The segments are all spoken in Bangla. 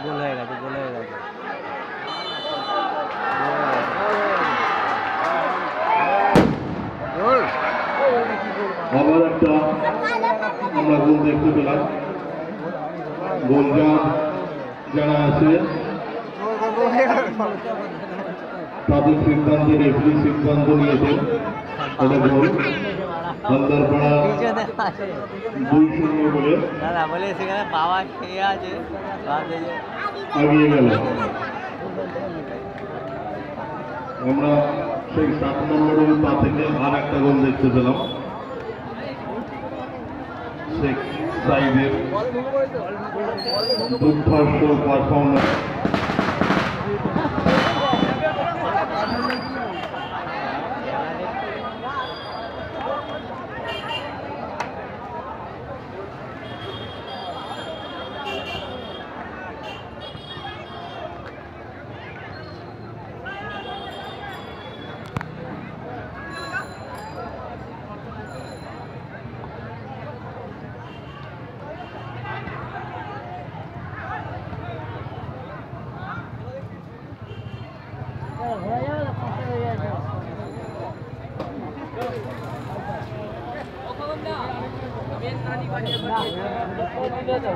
গোল হয়ে গেছে, গোল হয়ে গেছে। আবার একটা আমরা গোল দেখতে পেলাম। গোল যারা আছে তাদের সিদ্ধান্ত, রেফারি সিদ্ধান্ত নিয়েছেন এটা গোল। হালদারপাড়া 2-0 বলে দাদা বলে সেখানে বাবা খেয়ে আছে, এগিয়ে গেল। আমরা সেই 7 নম্বরের পা থেকে আর একটা গোল দেখতে পেলাম। শেখ সাইদের দুর্ধর্ষ পারফরমেন্স।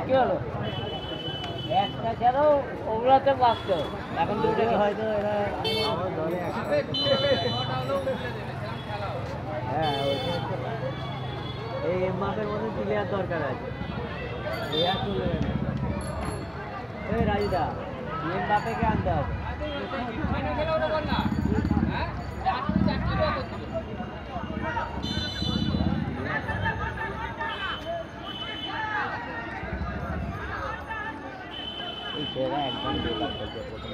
কি হলো একটা ছাড়াও ওগুলাতে বাঁচত, এখন দুটোকে হয়তো এরা হ্যাঁ এই মাপের মধ্যে প্লেয়ার দরকার আছে। প্লেয়ার চলে এই রাজুদা এম বাপেকে আনতে হবে। এই ছেলেরা একদম বেকার খেলছে প্রথম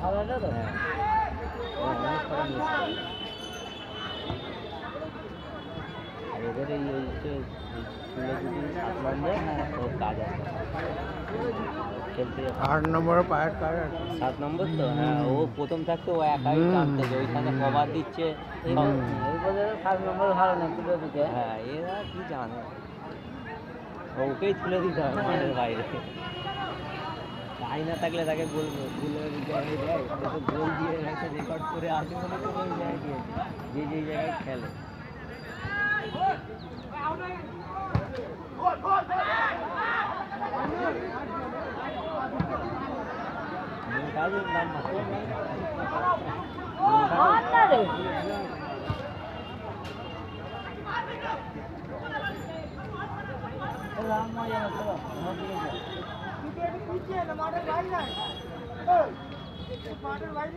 আলাদা তো। হ্যাঁ অনেক কটা মিস করে। আর এদের এই স্কুলে যদি 7 নম্বর ওর কাজ আছে খেলতে। 8 নম্বরে পায়ের কাজ 7 নম্বর তো হ্যাঁ, ও প্রথম থাকতে ও একাই টানতেছে, ওইখানে কভার দিচ্ছে। 7 নম্বর ভালো না তুলে দিতে। হ্যাঁ এরা কি জানে, ওকেই তুলে দিতে হবে মাঠের বাইরে। তাই না থাকলে তাকে বলবো গোলের জায়গায় দেয়, গোল দিয়ে একটা রেকর্ড করে আসে মনে করে ওই জায়গায় দিয়েছে, যে যেই জায়গায় খেলে। মাঠের বাইরে